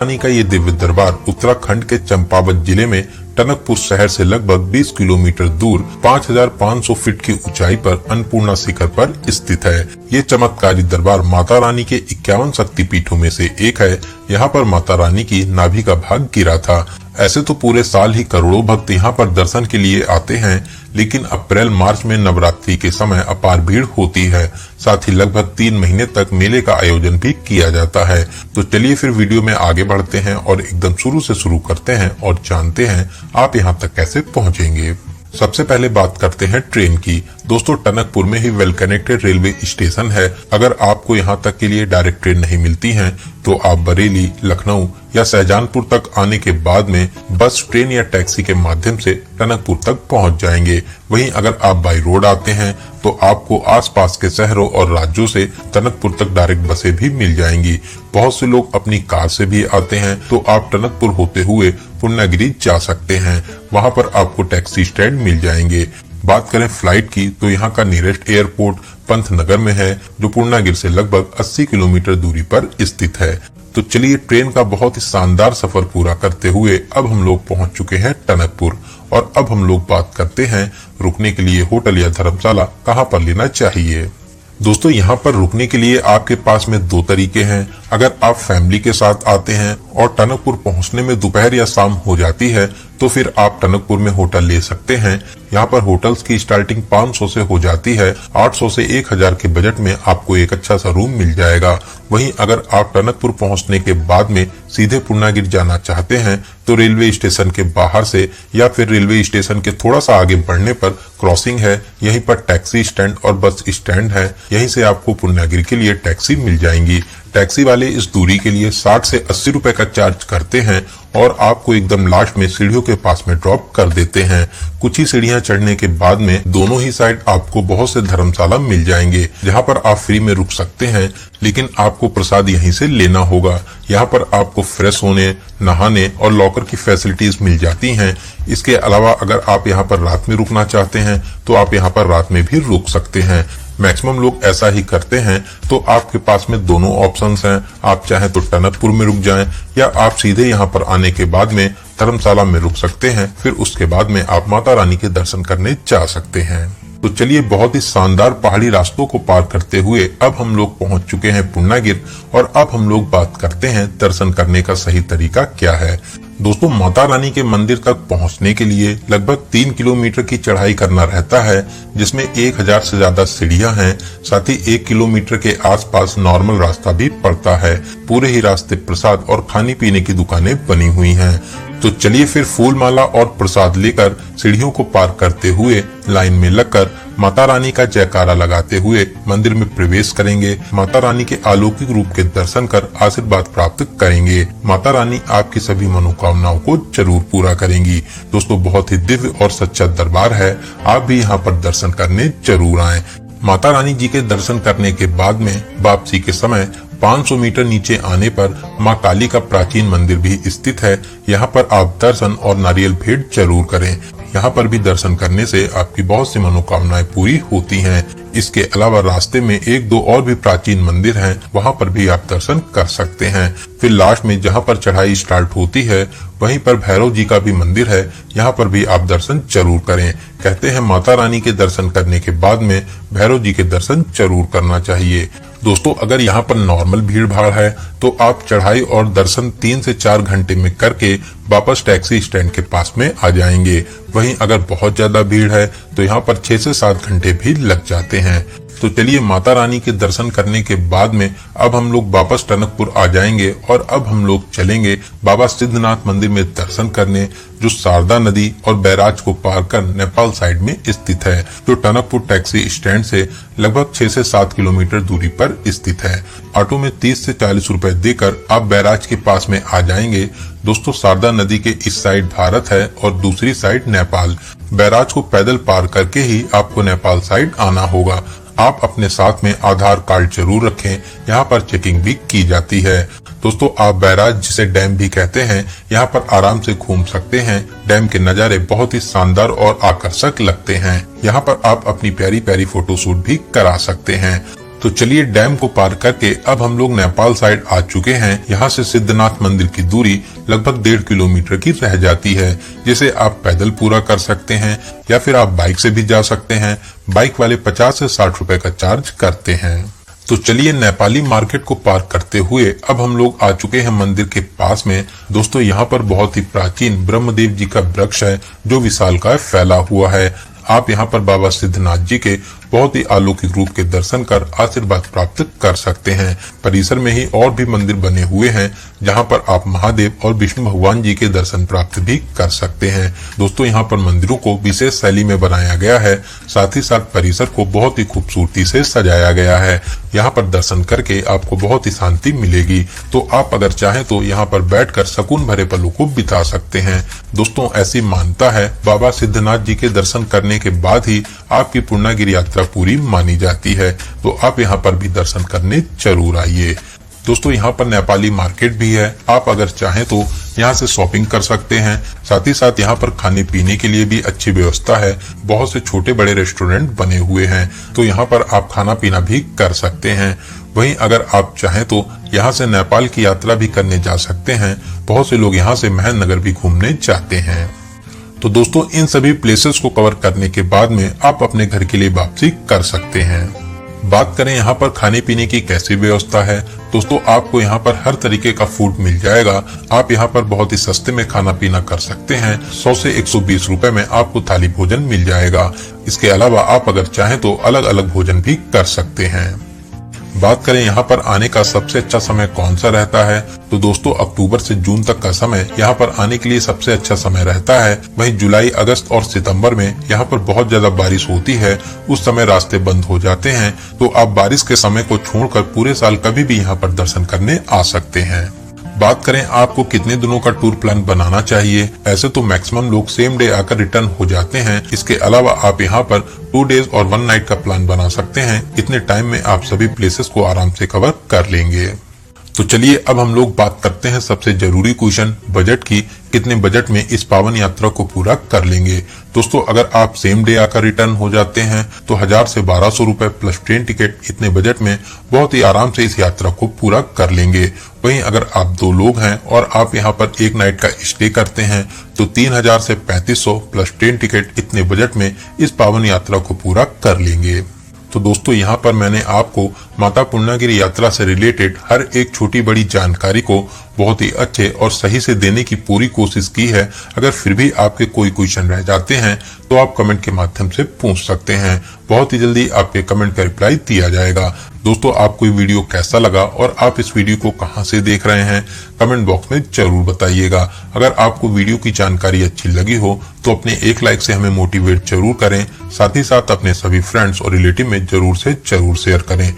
रानी का ये दिव्य दरबार उत्तराखंड के चंपावत जिले में टनकपुर शहर से लगभग 20 किलोमीटर दूर 5,500 फीट की ऊंचाई पर अन्नपूर्णा शिखर पर स्थित है। ये चमत्कारी दरबार माता रानी के 51 शक्तिपीठों में से एक है। यहाँ पर माता रानी की नाभि का भाग गिरा था। ऐसे तो पूरे साल ही करोड़ों भक्त यहाँ पर दर्शन के लिए आते हैं, लेकिन अप्रैल मार्च में नवरात्रि के समय अपार भीड़ होती है। साथ ही लगभग 3 महीने तक मेले का आयोजन भी किया जाता है। तो चलिए फिर वीडियो में आगे बढ़ते हैं और एकदम शुरू से शुरू करते हैं और जानते हैं आप यहाँ तक कैसे पहुँचेंगे। सबसे पहले बात करते हैं ट्रेन की। दोस्तों, टनकपुर में ही वेल कनेक्टेड रेलवे स्टेशन है। अगर आपको यहाँ तक के लिए डायरेक्ट ट्रेन नहीं मिलती है तो आप बरेली, लखनऊ या शाहजहांपुर तक आने के बाद में बस, ट्रेन या टैक्सी के माध्यम से टनकपुर तक पहुँच जाएंगे। वहीं अगर आप बाई रोड आते हैं तो आपको आसपास के शहरों और राज्यों से टनकपुर तक डायरेक्ट बसें भी मिल जाएंगी। बहुत से लोग अपनी कार से भी आते हैं तो आप टनकपुर होते हुए पूर्णागिरि जा सकते हैं। वहां पर आपको टैक्सी स्टैंड मिल जाएंगे। बात करें फ्लाइट की तो यहाँ का नियरेस्ट एयरपोर्ट पंतनगर में है, जो पूर्णागिरि से लगभग 80 किलोमीटर दूरी पर स्थित है। तो चलिए, ट्रेन का बहुत ही शानदार सफर पूरा करते हुए अब हम लोग पहुंच चुके हैं टनकपुर। और अब हम लोग बात करते हैं रुकने के लिए होटल या धर्मशाला कहाँ पर लेना चाहिए। दोस्तों, यहाँ पर रुकने के लिए आपके पास में 2 तरीके हैं। अगर आप फैमिली के साथ आते हैं और टनकपुर पहुँचने में दोपहर या शाम हो जाती है तो फिर आप टनकपुर में होटल ले सकते हैं। यहाँ पर होटल्स की स्टार्टिंग 500 से हो जाती है। 800 से 1000 के बजट में आपको एक अच्छा सा रूम मिल जाएगा। वहीं अगर आप टनकपुर पहुँचने के बाद में सीधे पूर्णागिरि जाना चाहते हैं तो रेलवे स्टेशन के बाहर से या फिर रेलवे स्टेशन के थोड़ा सा आगे बढ़ने पर क्रॉसिंग है, यहीं पर टैक्सी स्टैंड और बस स्टैंड है। यहीं से आपको पूर्णागिरि के लिए टैक्सी मिल जाएंगी। टैक्सी वाले इस दूरी के लिए 60 से 80 रुपए का चार्ज करते हैं और आपको एकदम लास्ट में सीढ़ियों के पास में ड्रॉप कर देते हैं। कुछ ही सीढ़ियां चढ़ने के बाद में दोनों ही साइड आपको बहुत से धर्मशाला मिल जाएंगे, जहां पर आप फ्री में रुक सकते हैं, लेकिन आपको प्रसाद यहीं से लेना होगा। यहाँ पर आपको फ्रेश होने, नहाने और लॉकर की फैसिलिटीज मिल जाती हैं। इसके अलावा अगर आप यहाँ पर रात में रुकना चाहते हैं तो आप यहाँ पर रात में भी रुक सकते हैं। मैक्सिमम लोग ऐसा ही करते हैं। तो आपके पास में दोनों ऑप्शंस हैं। आप चाहे तो टनकपुर में रुक जाएं या आप सीधे यहाँ पर आने के बाद में धर्मशाला में रुक सकते हैं। फिर उसके बाद में आप माता रानी के दर्शन करने जा सकते हैं। तो चलिए, बहुत ही शानदार पहाड़ी रास्तों को पार करते हुए अब हम लोग पहुंच चुके हैं पूर्णागिरि और अब हम लोग बात करते हैं दर्शन करने का सही तरीका क्या है। दोस्तों, माता रानी के मंदिर तक पहुंचने के लिए लगभग 3 किलोमीटर की चढ़ाई करना रहता है, जिसमें 1000 से ज्यादा सीढ़ियां हैं। साथ ही 1 किलोमीटर के आसपास नॉर्मल रास्ता भी पड़ता है। पूरे ही रास्ते प्रसाद और खाने पीने की दुकानें बनी हुई हैं। तो चलिए फिर फूल माला और प्रसाद लेकर सीढ़ियों को पार करते हुए लाइन में लगकर माता रानी का जयकारा लगाते हुए मंदिर में प्रवेश करेंगे। माता रानी के अलौकिक रूप के दर्शन कर आशीर्वाद प्राप्त करेंगे। माता रानी आपकी सभी मनोकामनाओं को जरूर पूरा करेंगी। दोस्तों, बहुत ही दिव्य और सच्चा दरबार है। आप भी यहाँ पर दर्शन करने जरूर आएं। माता रानी जी के दर्शन करने के बाद में वापसी के समय 500 मीटर नीचे आने पर मां काली का प्राचीन मंदिर भी स्थित है। यहाँ पर आप दर्शन और नारियल भेंट जरूर करें। यहाँ पर भी दर्शन करने से आपकी बहुत सी मनोकामनाएं पूरी होती हैं। इसके अलावा रास्ते में 1-2 और भी प्राचीन मंदिर हैं, वहाँ पर भी आप दर्शन कर सकते हैं। फिर लास्ट में जहाँ पर चढ़ाई स्टार्ट होती है वहीं पर भैरव जी का भी मंदिर है, यहाँ पर भी आप दर्शन जरूर करें। कहते हैं माता रानी के दर्शन करने के बाद में भैरव जी के दर्शन जरूर करना चाहिए। दोस्तों, अगर यहाँ पर नॉर्मल भीड़ भाड़ है तो आप चढ़ाई और दर्शन 3 से 4 घंटे में करके वापस टैक्सी स्टैंड के पास में आ जाएंगे। वहीं अगर बहुत ज्यादा भीड़ है तो यहाँ पर 6 से 7 घंटे भी लग जाते हैं। तो चलिए, माता रानी के दर्शन करने के बाद में अब हम लोग वापस टनकपुर आ जाएंगे और अब हम लोग चलेंगे बाबा सिद्धनाथ मंदिर में दर्शन करने, जो शारदा नदी और बैराज को पार कर नेपाल साइड में स्थित है, जो टनकपुर टैक्सी स्टैंड से लगभग 6 से 7 किलोमीटर दूरी पर स्थित है। ऑटो में 30 से 40 रुपए देकर आप बैराज के पास में आ जाएंगे। दोस्तों, शारदा नदी के इस साइड भारत है और दूसरी साइड नेपाल। बैराज को पैदल पार करके ही आपको नेपाल साइड आना होगा। आप अपने साथ में आधार कार्ड जरूर रखें, यहाँ पर चेकिंग भी की जाती है। दोस्तों, आप बैराज, जिसे डैम भी कहते हैं, यहाँ पर आराम से घूम सकते हैं। डैम के नज़ारे बहुत ही शानदार और आकर्षक लगते हैं। यहाँ पर आप अपनी प्यारी प्यारी फोटोशूट भी करा सकते हैं। तो चलिए डैम को पार करके अब हम लोग नेपाल साइड आ चुके हैं। यहाँ से सिद्धनाथ मंदिर की दूरी लगभग 1.5 किलोमीटर की रह जाती है, जिसे आप पैदल पूरा कर सकते हैं या फिर आप बाइक से भी जा सकते हैं। बाइक वाले 50 से 60 रुपए का चार्ज करते हैं। तो चलिए नेपाली मार्केट को पार करते हुए अब हम लोग आ चुके हैं मंदिर के पास में। दोस्तों यहाँ पर बहुत ही प्राचीन ब्रह्मदेव जी का वृक्ष है जो विशालकाय फैला हुआ है। आप यहाँ पर बाबा सिद्धनाथ जी के बहुत ही अलौकिक रूप के दर्शन कर आशीर्वाद प्राप्त कर सकते हैं। परिसर में ही और भी मंदिर बने हुए हैं जहाँ पर आप महादेव और विष्णु भगवान जी के दर्शन प्राप्त भी कर सकते हैं। दोस्तों यहाँ पर मंदिरों को विशेष शैली में बनाया गया है, साथ ही साथ परिसर को बहुत ही खूबसूरती से सजाया गया है। यहाँ पर दर्शन करके आपको बहुत ही शांति मिलेगी, तो आप अगर चाहें तो यहाँ पर बैठकर सुकून भरे पलों को बिता सकते हैं। दोस्तों ऐसी मान्यता है, बाबा सिद्धनाथ जी के दर्शन करने के बाद ही आपकी पूर्णागिरि यात्रा पूरी मानी जाती है, तो आप यहाँ पर भी दर्शन करने जरूर आइए। दोस्तों यहाँ पर नेपाली मार्केट भी है, आप अगर चाहें तो यहाँ से शॉपिंग कर सकते हैं। साथ ही साथ यहाँ पर खाने पीने के लिए भी अच्छी व्यवस्था है, बहुत से छोटे बड़े रेस्टोरेंट बने हुए हैं, तो यहाँ पर आप खाना पीना भी कर सकते हैं। वहीं अगर आप चाहें तो यहाँ से नेपाल की यात्रा भी करने जा सकते हैं। बहुत से लोग यहाँ से महेंद्रनगर भी घूमने जाते हैं। तो दोस्तों इन सभी प्लेसेस को कवर करने के बाद में आप अपने घर के लिए वापसी कर सकते हैं। बात करें यहाँ पर खाने पीने की कैसी व्यवस्था है, दोस्तों आपको यहाँ पर हर तरीके का फूड मिल जाएगा। आप यहाँ पर बहुत ही सस्ते में खाना पीना कर सकते हैं। 100 से 120 रुपए में आपको थाली भोजन मिल जाएगा। इसके अलावा आप अगर चाहें तो अलग अलग भोजन भी कर सकते हैं। बात करें यहाँ पर आने का सबसे अच्छा समय कौन सा रहता है, तो दोस्तों अक्टूबर से जून तक का समय यहाँ पर आने के लिए सबसे अच्छा समय रहता है। वहीं जुलाई, अगस्त और सितंबर में यहाँ पर बहुत ज्यादा बारिश होती है, उस समय रास्ते बंद हो जाते हैं, तो आप बारिश के समय को छोड़कर पूरे साल कभी भी यहाँ पर दर्शन करने आ सकते हैं। बात करें आपको कितने दिनों का टूर प्लान बनाना चाहिए, ऐसे तो मैक्सिमम लोग सेम डे आकर रिटर्न हो जाते हैं। इसके अलावा आप यहाँ पर 2 डेज और 1 नाइट का प्लान बना सकते हैं। इतने टाइम में आप सभी प्लेसेस को आराम से कवर कर लेंगे। तो चलिए अब हम लोग बात करते हैं सबसे जरूरी क्वेश्चन बजट की, कितने बजट में इस पावन यात्रा को पूरा कर लेंगे। दोस्तों अगर आप सेम डे आकर रिटर्न हो जाते हैं तो 1000 से 1200 रुपए प्लस ट्रेन टिकट, इतने बजट में बहुत ही आराम से इस यात्रा को पूरा कर लेंगे। वहीं अगर आप 2 लोग हैं और आप यहाँ पर 1 नाइट का स्टे करते हैं तो 3000 से 3500 प्लस ट्रेन टिकट, इतने बजट में इस पावन यात्रा को पूरा कर लेंगे। तो दोस्तों यहाँ पर मैंने आपको माता पूर्णागिरि यात्रा से रिलेटेड हर एक छोटी बड़ी जानकारी को बहुत ही अच्छे और सही से देने की पूरी कोशिश की है। अगर फिर भी आपके कोई क्वेश्चन रह जाते हैं तो आप कमेंट के माध्यम से पूछ सकते हैं। बहुत ही जल्दी आपके कमेंट का रिप्लाई दिया जाएगा। दोस्तों आपको ये वीडियो कैसा लगा और आप इस वीडियो को कहां से देख रहे हैं, कमेंट बॉक्स में जरूर बताइएगा। अगर आपको वीडियो की जानकारी अच्छी लगी हो तो अपने एक लाइक से हमें मोटिवेट जरूर करें, साथ ही साथ अपने सभी फ्रेंड्स और रिलेटिव में जरूर से जरूर शेयर करें।